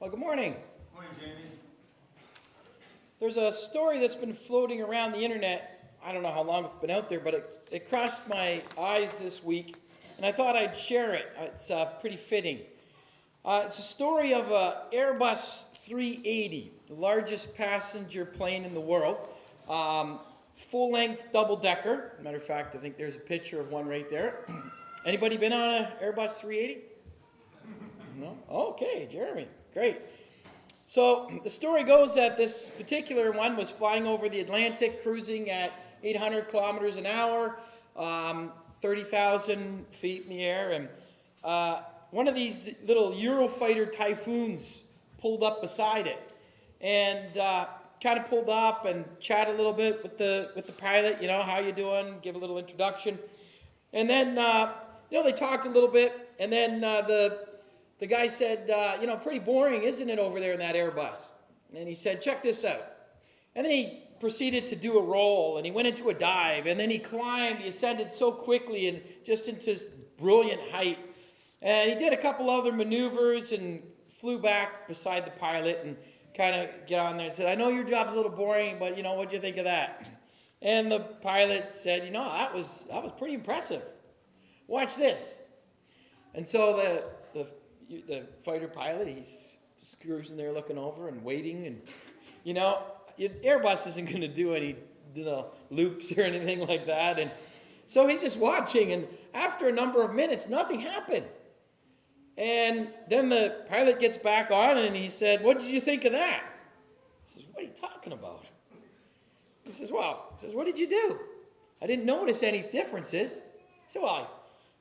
Well, good morning. Morning, Jamie. There's a story that's been floating around the internet. I don't know how long it's been out there, but it crossed my eyes this week, and I thought I'd share it. It's pretty fitting. It's a story of an Airbus 380, the largest passenger plane in the world. Full-length double-decker. Matter of fact, I think there's a picture of one right there. Anybody been on an Airbus 380? No? Okay, Jeremy. Great. So the story goes that this particular one was flying over the Atlantic, cruising at 800 kilometers an hour, 30,000 feet in the air, and one of these little Eurofighter Typhoons pulled up beside it, and kind of pulled up and chatted a little bit with the pilot. You know, how you doing? Give a little introduction, and then they talked a little bit, and then the guy said, pretty boring, isn't it, over there in that Airbus? And he said, check this out. And then he proceeded to do a roll, and he went into a dive, and then he ascended so quickly and just into brilliant height. And he did a couple other maneuvers and flew back beside the pilot and kind of got on there and said, I know your job's a little boring, but, what'd you think of that? And the pilot said, that was pretty impressive. Watch this. And so the fighter pilot, he's cruising there looking over and waiting, and Airbus isn't going to do any loops or anything like that, and so he's just watching, and after a number of minutes nothing happened, and then the pilot gets back on and he said, what did you think of that? He says, what are you talking about? He says, what did you do? I didn't notice any differences. He said,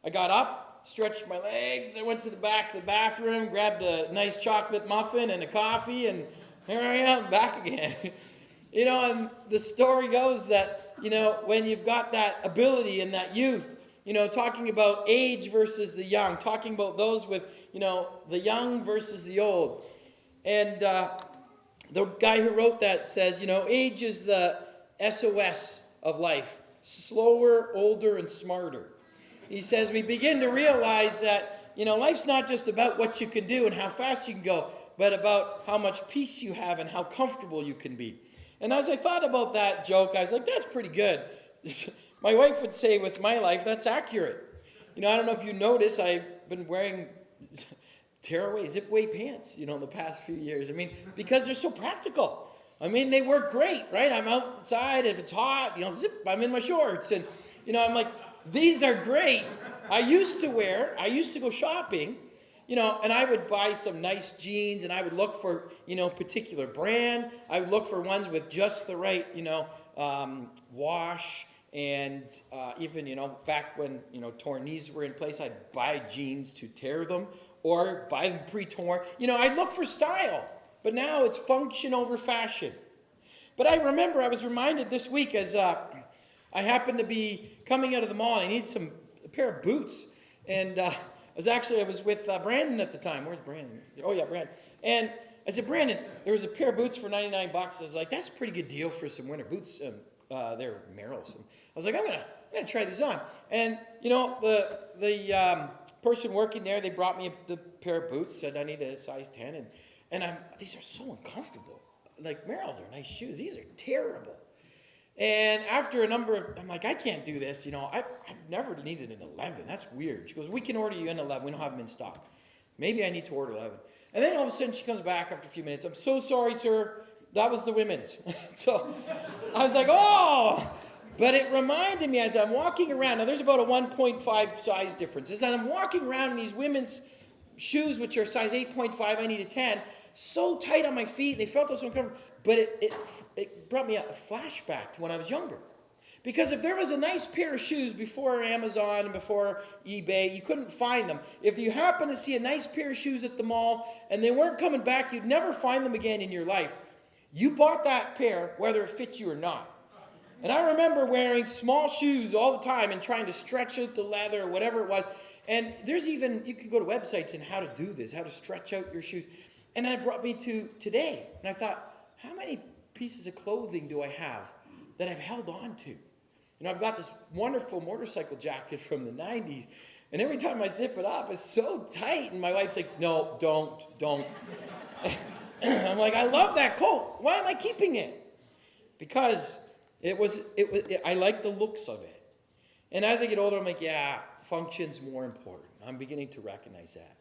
I got up, stretched my legs, I went to the back of the bathroom, grabbed a nice chocolate muffin and a coffee, and here I am, back again. And the story goes that, when you've got that ability and that youth, talking about age versus the young, talking about those with, the young versus the old. And the guy who wrote that says, age is the SOS of life, slower, older, and smarter. He says we begin to realize that, life's not just about what you can do and how fast you can go, but about how much peace you have and how comfortable you can be. And as I thought about that joke, I was like, that's pretty good. My wife would say with my life, that's accurate. I don't know if you notice, I've been wearing tearaway, zip-away pants, the past few years. Because they're so practical. They work great, right? I'm outside, if it's hot, zip, I'm in my shorts. And, I'm like, these are great. I used to go shopping, and I would buy some nice jeans, and I would look for, particular brand. I would look for ones with just the right, wash, and even, back when, torn knees were in place, I'd buy jeans to tear them or buy them pre-torn. I'd look for style, but now it's function over fashion. But I remember I was reminded this week as I happened to be coming out of the mall, and I needed a pair of boots. And I was with Brandon at the time. Where's Brandon? Oh, yeah, Brandon. And I said, Brandon, there was a pair of boots for $99. I was like, that's a pretty good deal for some winter boots. They're Merrell's. I was like, I'm gonna try these on. And, the person working there, they brought me the pair of boots, said I need a size 10. And these are so uncomfortable. Like, Merrell's are nice shoes. These are terrible. And after I'm like, I can't do this. I've never needed an 11. That's weird. She goes, we can order you an 11. We don't have them in stock. Maybe I need to order 11. And then all of a sudden she comes back after a few minutes. I'm so sorry, sir. That was the women's. So I was like, oh. But it reminded me as I'm walking around. Now there's about a 1.5 size difference. As I'm walking around in these women's shoes, which are size 8.5, I need a 10. So tight on my feet. They felt so uncomfortable. But it brought me a flashback to when I was younger. Because if there was a nice pair of shoes before Amazon and before eBay, you couldn't find them. If you happen to see a nice pair of shoes at the mall and they weren't coming back, you'd never find them again in your life. You bought that pair whether it fits you or not. And I remember wearing small shoes all the time and trying to stretch out the leather or whatever it was. And you can go to websites and how to do this, how to stretch out your shoes. And that brought me to today. And I thought, how many pieces of clothing do I have that I've held on to? I've got this wonderful motorcycle jacket from the 90s, And every time I zip it up, it's so tight. And my wife's like, no, don't. I'm like, I love that coat. Why am I keeping it? Because I like the looks of it. And as I get older, I'm like, yeah, function's more important. I'm beginning to recognize that.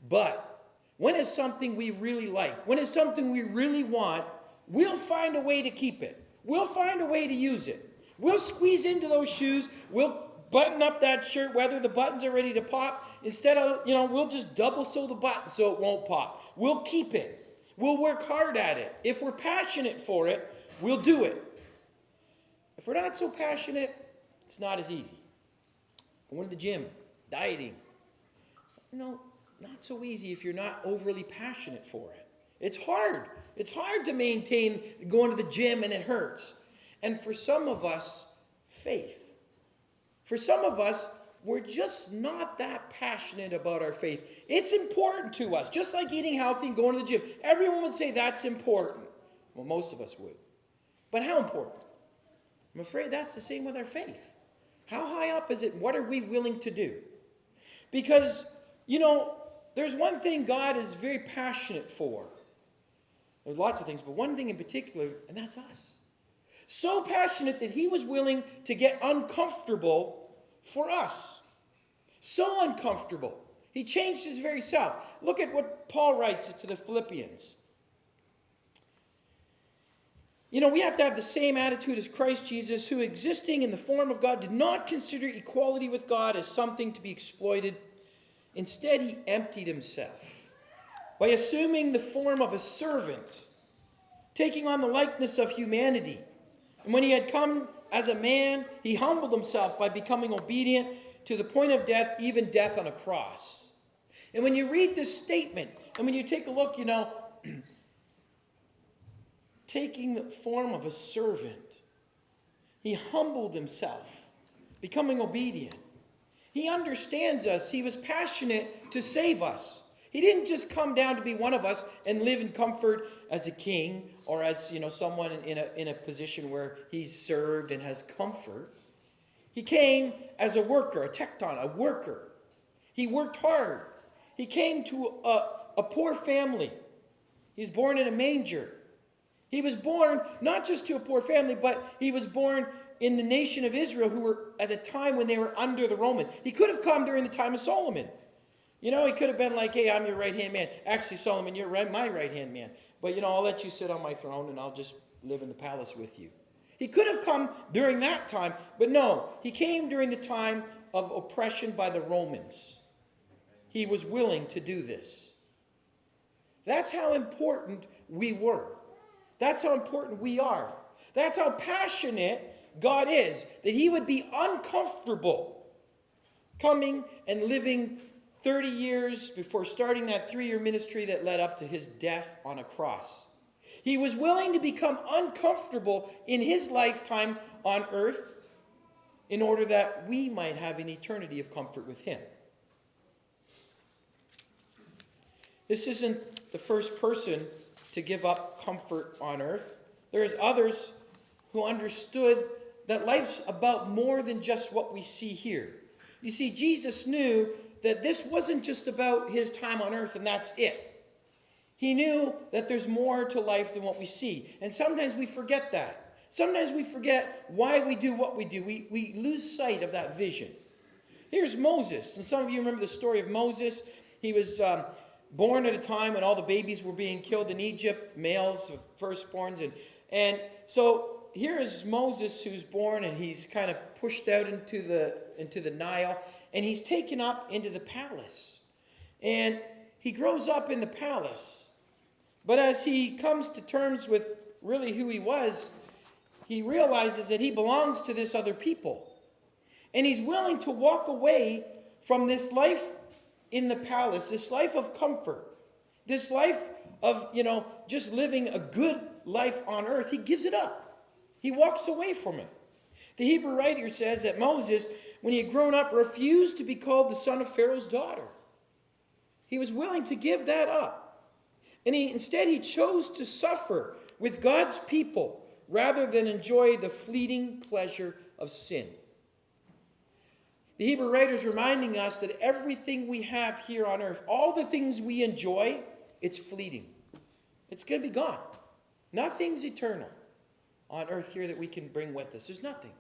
But when it's something we really like, when it's something we really want, we'll find a way to keep it. We'll find a way to use it. We'll squeeze into those shoes. We'll button up that shirt, whether the buttons are ready to pop. Instead of, we'll just double sew the button so it won't pop. We'll keep it. We'll work hard at it. If we're passionate for it, we'll do it. If we're not so passionate, it's not as easy. Going to the gym, dieting. Not so easy if you're not overly passionate for it. It's hard. It's hard to maintain going to the gym, and it hurts. And for some of us, faith. For some of us, we're just not that passionate about our faith. It's important to us, just like eating healthy and going to the gym. Everyone would say that's important. Well, most of us would. But how important? I'm afraid that's the same with our faith. How high up is it? What are we willing to do? Because, there's one thing God is very passionate for. There's lots of things, but one thing in particular, and that's us. So passionate that he was willing to get uncomfortable for us. So uncomfortable. He changed his very self. Look at what Paul writes to the Philippians. We have to have the same attitude as Christ Jesus, who existing in the form of God did not consider equality with God as something to be exploited. Instead, he emptied himself by assuming the form of a servant, taking on the likeness of humanity. And when he had come as a man, he humbled himself by becoming obedient to the point of death, even death on a cross. And when you read this statement, and when you take a look, taking the form of a servant, he humbled himself, becoming obedient. He understands us. He was passionate to save us. He didn't just come down to be one of us and live in comfort as a king or as someone in a position where he's served and has comfort. He came as a worker, a tekton, a worker. He worked hard. He came to a poor family. He was born in a manger. He was born not just to a poor family, but he was born in the nation of Israel, who were at the time when they were under the Romans. He could have come during the time of Solomon. He could have been like, hey, I'm your right-hand man. Actually, Solomon, you're my right-hand man. But, I'll let you sit on my throne and I'll just live in the palace with you. He could have come during that time, but no. He came during the time of oppression by the Romans. He was willing to do this. That's how important we were. That's how important we are. That's how passionate God is, that he would be uncomfortable coming and living 30 years before starting that 3-year ministry that led up to his death on a cross. He was willing to become uncomfortable in his lifetime on earth in order that we might have an eternity of comfort with him. This isn't the first person to give up comfort on earth. There's others who understood that life's about more than just what we see here. You see, Jesus knew that this wasn't just about his time on earth and that's it. He knew that there's more to life than what we see. And sometimes we forget that. Sometimes we forget why we do what we do. We lose sight of that vision. Here's Moses. And some of you remember the story of Moses. He was born at a time when all the babies were being killed in Egypt, males, firstborns. And so here is Moses, who's born, and he's kind of pushed out into the Nile. And he's taken up into the palace. And he grows up in the palace. But as he comes to terms with really who he was, he realizes that he belongs to this other people. And he's willing to walk away from this life in the palace, this life of comfort, this life of, just living a good life on earth. He gives it up. He walks away from it. The Hebrew writer says that Moses, when he had grown up, refused to be called the son of Pharaoh's daughter. He was willing to give that up. And instead he chose to suffer with God's people rather than enjoy the fleeting pleasure of sin. The Hebrew writer is reminding us that everything we have here on earth, all the things we enjoy, it's fleeting. It's going to be gone. Nothing's eternal on earth here that we can bring with us. There's nothing.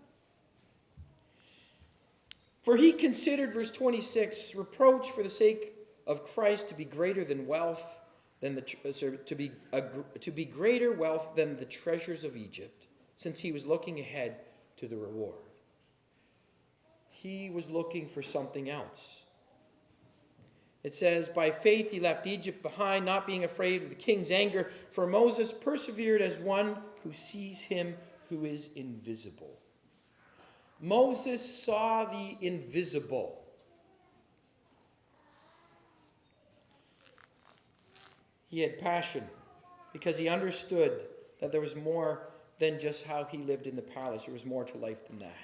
For he considered, verse 26, reproach for the sake of Christ to be greater than wealth, to be greater wealth than the treasures of Egypt, since he was looking ahead to the reward. He was looking for something else. It says, by faith he left Egypt behind, not being afraid of the king's anger, for Moses persevered as one who sees him who is invisible. Moses saw the invisible. He had passion because he understood that there was more than just how he lived in the palace. There was more to life than that.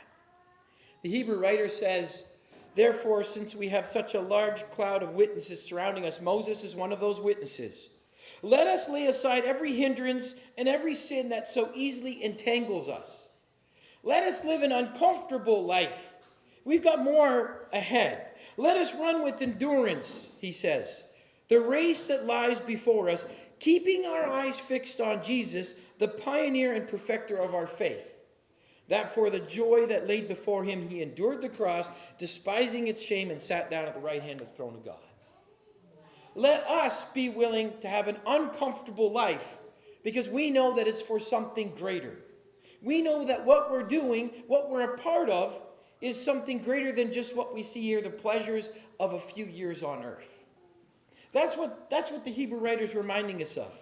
The Hebrew writer says, therefore, since we have such a large cloud of witnesses surrounding us, Moses is one of those witnesses. Let us lay aside every hindrance and every sin that so easily entangles us. Let us live an uncomfortable life. We've got more ahead. Let us run with endurance, he says, the race that lies before us, keeping our eyes fixed on Jesus, the pioneer and perfecter of our faith. That for the joy that laid before him, he endured the cross, despising its shame, and sat down at the right hand of the throne of God. Let us be willing to have an uncomfortable life because we know that it's for something greater. We know that what we're doing, what we're a part of, is something greater than just what we see here, the pleasures of a few years on earth. That's what the Hebrew writer is reminding us of.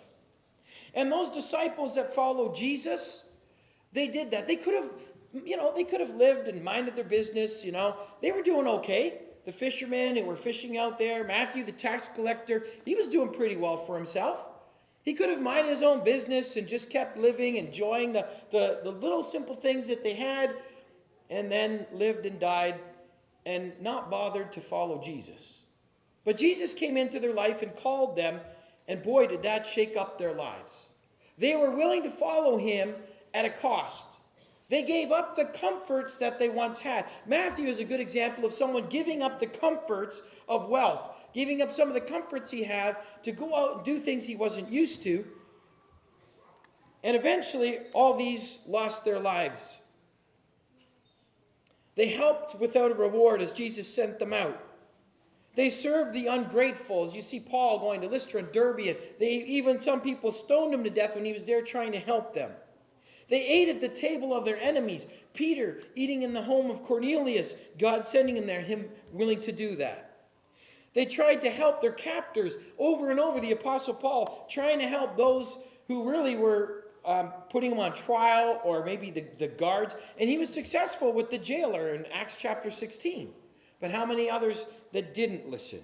And those disciples that followed Jesus, they did that. They could have lived and minded their business, They were doing okay. The fishermen, they were fishing out there. Matthew, the tax collector, he was doing pretty well for himself. He could have minded his own business and just kept living, enjoying the little simple things that they had, and then lived and died and not bothered to follow Jesus. But Jesus came into their life and called them, and boy, did that shake up their lives. They were willing to follow him at a cost. They gave up the comforts that they once had. Matthew is a good example of someone giving up the comforts of wealth, giving up some of the comforts he had to go out and do things he wasn't used to. And eventually, all these lost their lives. They helped without a reward as Jesus sent them out. They served the ungrateful. As you see Paul going to Lystra and Derbe, and some people stoned him to death when he was there trying to help them. They ate at the table of their enemies. Peter eating in the home of Cornelius, God sending him there, him willing to do that. They tried to help their captors over and over, the Apostle Paul, trying to help those who really were putting him on trial, or maybe the guards. And he was successful with the jailer in Acts chapter 16. But how many others that didn't listen?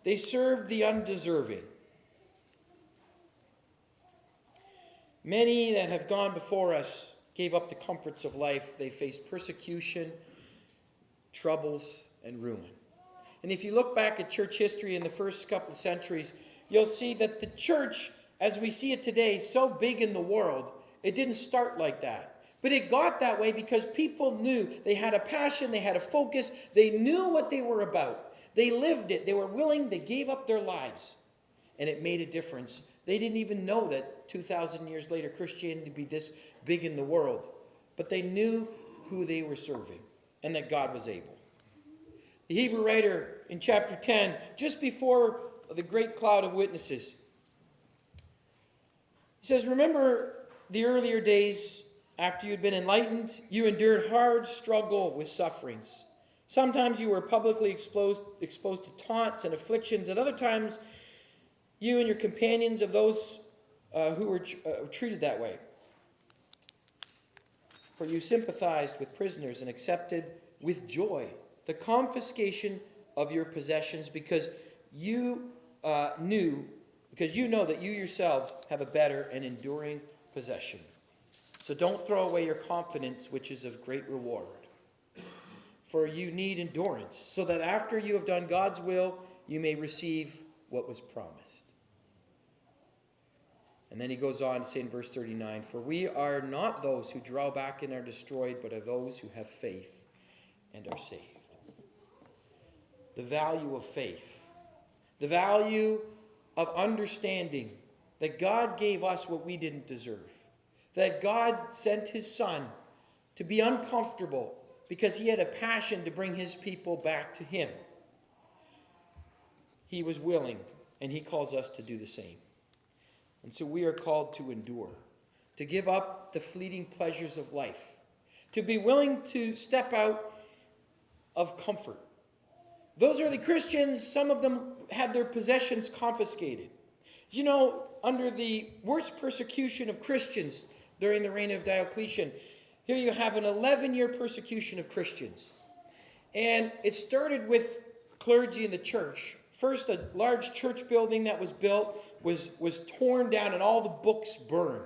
They served the undeserving. Many that have gone before us gave up the comforts of life. They faced persecution, troubles, and ruin. And if you look back at church history in the first couple of centuries, you'll see that the church, as we see it today, so big in the world, it didn't start like that. But it got that way because people knew. They had a passion, they had a focus, they knew what they were about. They lived it, they were willing, they gave up their lives. And it made a difference. They didn't even know that 2,000 years later Christianity would be this big in the world. But they knew who they were serving and that God was able. The Hebrew writer in chapter 10, just before the great cloud of witnesses, he says, remember the earlier days after you had been enlightened, you endured hard struggle with sufferings. Sometimes you were publicly exposed to taunts and afflictions. At other times, you and your companions of those who were treated that way. For you sympathized with prisoners and accepted with joy the confiscation of your possessions because you know that you yourselves have a better and enduring possession. So don't throw away your confidence, which is of great reward. For you need endurance, so that after you have done God's will, you may receive what was promised. And then he goes on to say in verse 39, for we are not those who draw back and are destroyed, but are those who have faith and are saved. the value of faith, the value of understanding that God gave us what we didn't deserve, that God sent his Son to be uncomfortable because he had a passion to bring his people back to him. He was willing, and he calls us to do the same. And so we are called to endure, to give up the fleeting pleasures of life, to be willing to step out of comfort. Those early Christians, some of them had their possessions confiscated. You know, under the worst persecution of Christians during the reign of Diocletian, here you have an 11-year persecution of Christians. And it started with clergy in the church. First, a large church building that was built was torn down and all the books burned.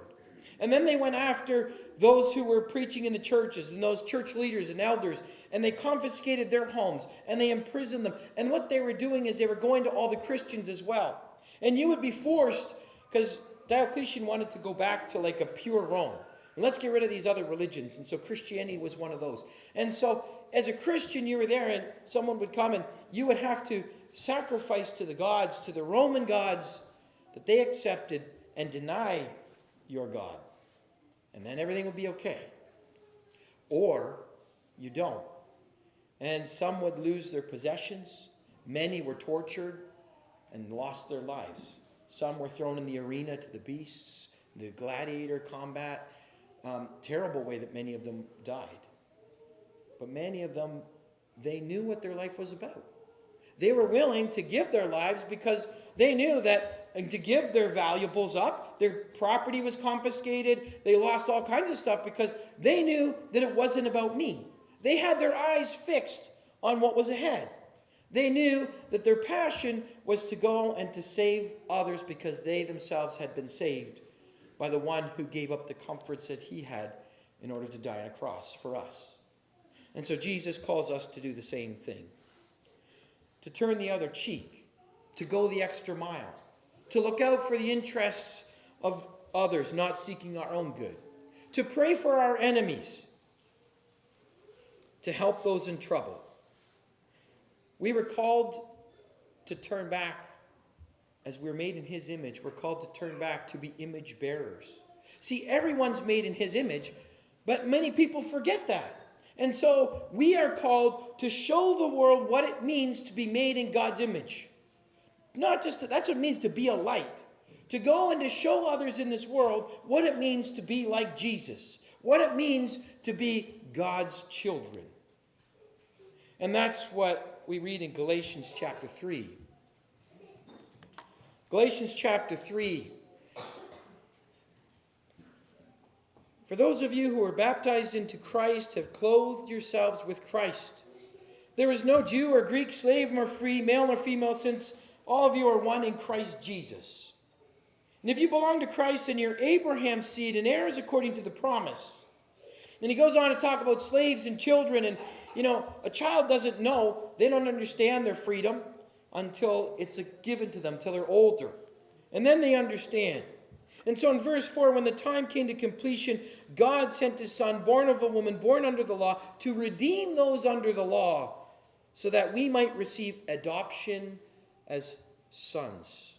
And then they went after those who were preaching in the churches and those church leaders and elders, and they confiscated their homes and they imprisoned them. And what they were doing is they were going to all the Christians as well. And you would be forced, because Diocletian wanted to go back to like a pure Rome. And let's get rid of these other religions. And so Christianity was one of those. And so as a Christian, you were there and someone would come and you would have to sacrifice to the gods, to the Roman gods that they accepted, and deny your God. And then everything will be okay. Or you don't. And some would lose their possessions. Many were tortured and lost their lives. Some were thrown in the arena to the beasts, the gladiator combat. Terrible way that many of them died. But many of them, they knew what their life was about. They were willing to give their lives because they knew that, and to give their valuables up, their property was confiscated, they lost all kinds of stuff because they knew that it wasn't about me. They had their eyes fixed on what was ahead. They knew that their passion was to go and to save others because they themselves had been saved by the one who gave up the comforts that he had in order to die on a cross for us. And so Jesus calls us to do the same thing. To turn the other cheek, to go the extra mile, to look out for the interests of others, not seeking our own good, to pray for our enemies, to help those in trouble. We were called to turn back. As we're made in his image, we're called to turn back to be image bearers. See, everyone's made in his image, but many people forget that. And so we are called to show the world what it means to be made in God's image. Not just that's what it means to be a light. To go and to show others in this world what it means to be like Jesus. What it means to be God's children. And that's what we read in Galatians chapter 3. Galatians chapter 3. For those of you who are baptized into Christ have clothed yourselves with Christ. There is no Jew or Greek, slave nor free, male nor female, since all of you are one in Christ Jesus. And if you belong to Christ, then you're Abraham's seed and heirs according to the promise. Then he goes on to talk about slaves and children. And, you know, a child doesn't know, they don't understand their freedom until it's given to them, until they're older. And then they understand. And so in verse 4, when the time came to completion, God sent his Son, born of a woman, born under the law, to redeem those under the law, so that we might receive adoption as sons,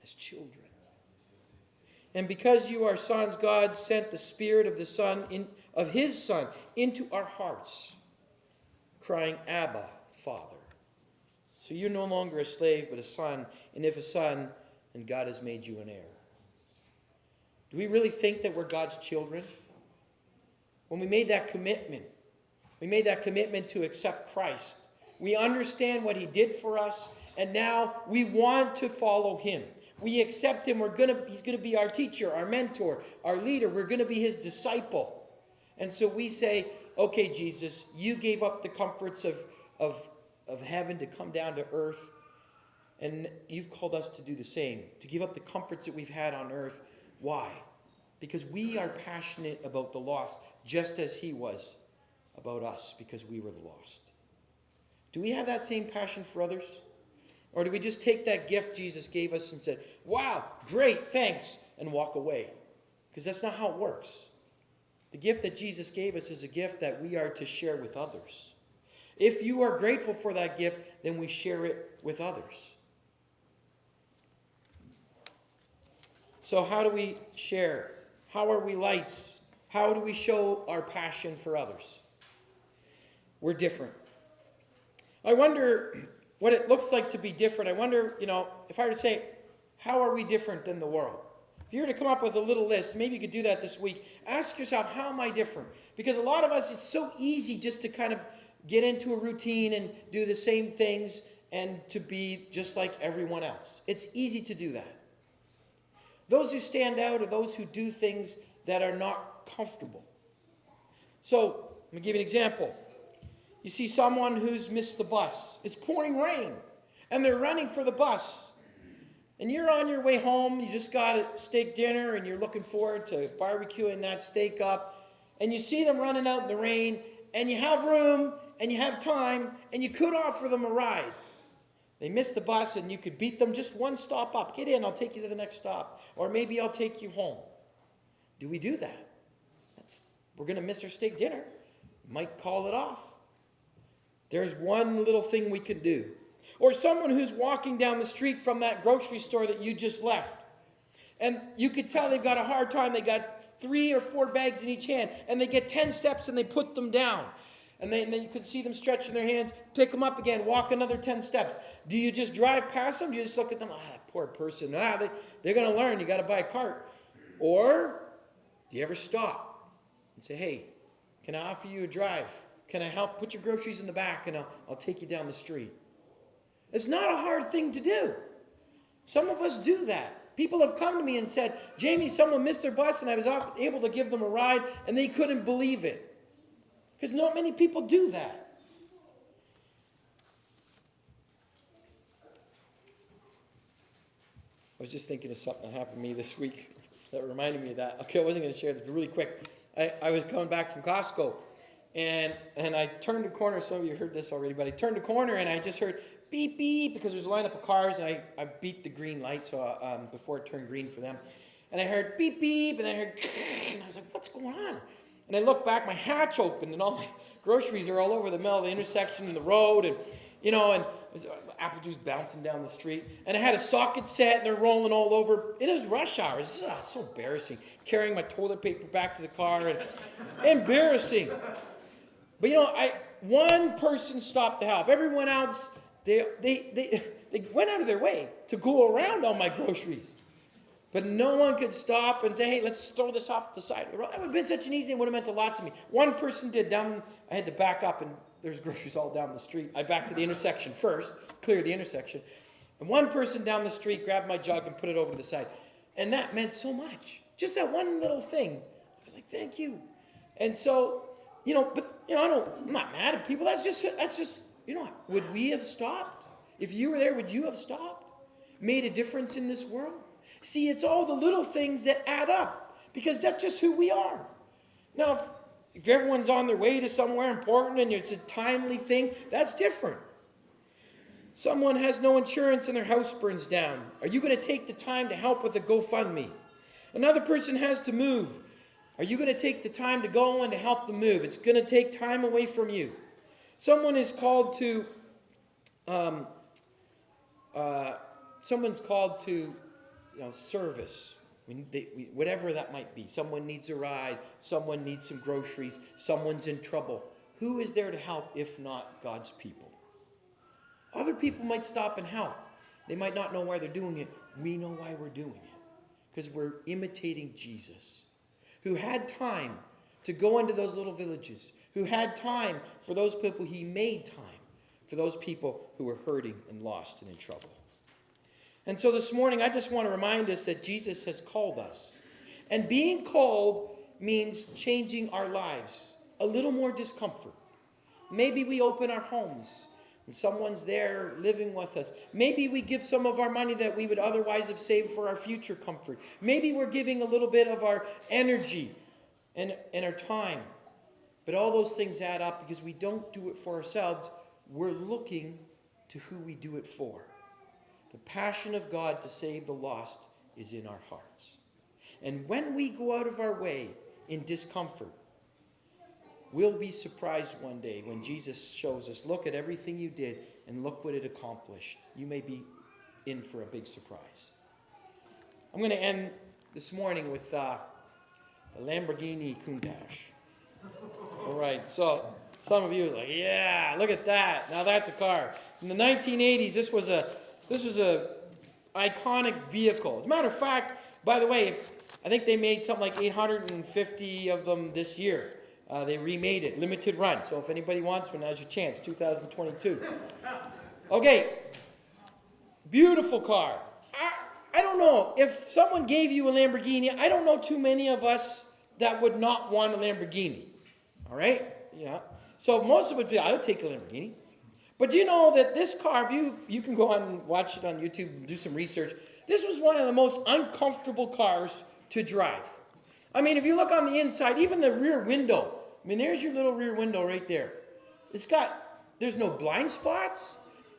as children. And because you are sons, God sent the Spirit of of his Son into our hearts, crying, Abba, Father. So you're no longer a slave, but a son. And if a son, then God has made you an heir. Do we really think that we're God's children? When we made that commitment to accept Christ, we understand what he did for us, and now we want to follow him. We accept him. He's going to be our teacher, our mentor, our leader. We're going to be his disciple. And so we say, okay, Jesus, you gave up the comforts of heaven to come down to earth, and you've called us to do the same, to give up the comforts that we've had on earth. Why? Because we are passionate about the lost, just as he was about us, because we were the lost. Do we have that same passion for others? Or do we just take that gift Jesus gave us and say, wow, great, thanks, and walk away? Because that's not how it works. The gift that Jesus gave us is a gift that we are to share with others. If you are grateful for that gift, then we share it with others. So how do we share? How are we lights? How do we show our passion for others? We're different. I wonder what it looks like to be different. I wonder, if I were to say, how are we different than the world? If you were to come up with a little list, maybe you could do that this week. Ask yourself, how am I different? Because a lot of us, it's so easy just to kind of get into a routine and do the same things and to be just like everyone else. It's easy to do that. Those who stand out are those who do things that are not comfortable. So, let me give you an example. You see someone who's missed the bus. It's pouring rain, and they're running for the bus. And you're on your way home, you just got a steak dinner, and you're looking forward to barbecuing that steak up. And you see them running out in the rain, and you have room, and you have time, and you could offer them a ride. They missed the bus, and you could beat them just one stop up. Get in, I'll take you to the next stop. Or maybe I'll take you home. Do we do that? We're going to miss our steak dinner. Might call it off. There's one little thing we can do. Or someone who's walking down the street from that grocery store that you just left. And you could tell they've got a hard time. They got 3 or 4 bags in each hand. And they get 10 steps and they put them down. And then you could see them stretching their hands, pick them up again, walk another 10 steps. Do you just drive past them? Do you just look at them? That poor person. They're going to learn. You got to buy a cart. Or do you ever stop and say, hey, can I offer you a drive? Can I help put your groceries in the back and I'll take you down the street? It's not a hard thing to do. Some of us do that. People have come to me and said, Jamie, someone missed their bus and I was able to give them a ride and they couldn't believe it. Because not many people do that. I was just thinking of something that happened to me this week that reminded me of that. Okay, I wasn't going to share this, but really quick. I was coming back from Costco, and I turned the corner. Some of you heard this already, but I turned the corner, and I just heard beep, beep, because there's a lineup of cars, and I beat the green light before it turned green for them. And I heard beep, beep, and then I heard, and I was like, what's going on? And I look back, my hatch opened, and all my groceries are all over the middle of the intersection and the road, and apple juice bouncing down the street. And I had a socket set, and they're rolling all over. It was rush hour. This is so embarrassing. Carrying my toilet paper back to the car, and embarrassing. But one person stopped to help. Everyone else, they went out of their way to go around all my groceries. But no one could stop and say, hey, let's throw this off the side of the road. That would have been such an easy, it would have meant a lot to me. One person did. I had to back up, and there's groceries all down the street. I backed to the intersection first, clear the intersection. And one person down the street grabbed my jug and put it over to the side. And that meant so much. Just that one little thing. I was like, thank you. And so, I'm not mad at people. That's just, would we have stopped? If you were there, would you have stopped? Made a difference in this world? See, it's all the little things that add up, because that's just who we are. Now, if everyone's on their way to somewhere important and it's a timely thing, that's different. Someone has no insurance and their house burns down. Are you going to take the time to help with a GoFundMe? Another person has to move. Are you going to take the time to go and to help them move? It's going to take time away from you. Someone is called to, service. Whatever that might be. Someone needs a ride. Someone needs some groceries. Someone's in trouble. Who is there to help if not God's people? Other people might stop and help. They might not know why they're doing it. We know why we're doing it. Because we're imitating Jesus, who had time to go into those little villages, who had time for those people. He made time for those people who were hurting and lost and in trouble. And so this morning, I just want to remind us that Jesus has called us. And being called means changing our lives. A little more discomfort. Maybe we open our homes and someone's there living with us. Maybe we give some of our money that we would otherwise have saved for our future comfort. Maybe we're giving a little bit of our energy and our time. But all those things add up because we don't do it for ourselves. We're looking to who we do it for. The passion of God to save the lost is in our hearts. And when we go out of our way in discomfort, we'll be surprised one day when Jesus shows us, look at everything you did and look what it accomplished. You may be in for a big surprise. I'm going to end this morning with the Lamborghini Countach. All right, so some of you are like, yeah, look at that. Now that's a car. In the 1980s, this was a iconic vehicle. As a matter of fact, by the way, I think they made something like 850 of them this year. They remade it, limited run. So if anybody wants one, now's your chance, 2022. Okay, beautiful car. I don't know, if someone gave you a Lamborghini, I don't know too many of us that would not want a Lamborghini. All right? Yeah. So most of it would be, I would take a Lamborghini. But do you know that this car, if you can go on and watch it on YouTube and do some research, this was one of the most uncomfortable cars to drive. I mean, if you look on the inside, even the rear window, I mean, there's your little rear window right there. There's no blind spots.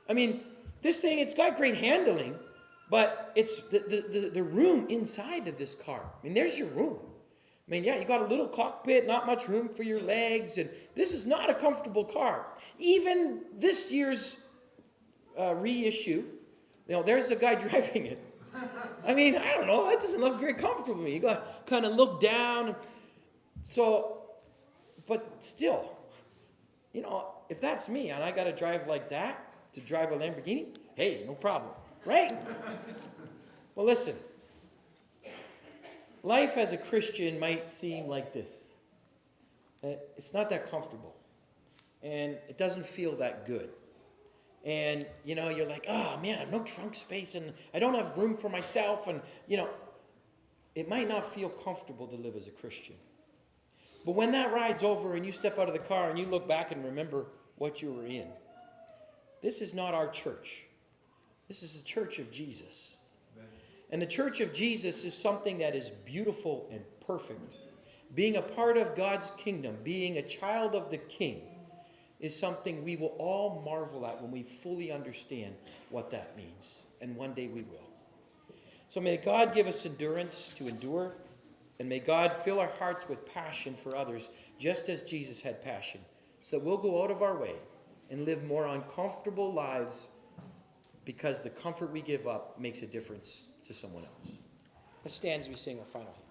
I mean, this thing, it's got great handling, but it's the room inside of this car. I mean, there's your room. I mean, yeah, you got a little cockpit, not much room for your legs, and this is not a comfortable car. Even this year's reissue, there's a guy driving it. I mean, I don't know, that doesn't look very comfortable to me. You got to kind of look down. So, but still, if that's me and I got to drive like that to drive a Lamborghini, hey, no problem, right? Well, listen. Life as a Christian might seem like this. It's not that comfortable. And it doesn't feel that good. And, you're like, oh, man, I have no trunk space and I don't have room for myself. And, it might not feel comfortable to live as a Christian. But when that ride's over and you step out of the car and you look back and remember what you were in, this is not our church. This is the church of Jesus. And the church of Jesus is something that is beautiful and perfect. Being a part of God's kingdom, being a child of the King, is something we will all marvel at when we fully understand what that means. And one day we will. So may God give us endurance to endure, and may God fill our hearts with passion for others, just as Jesus had passion, so that we'll go out of our way and live more uncomfortable lives, because the comfort we give up makes a difference to someone else. Let's stand as we sing our final hymn.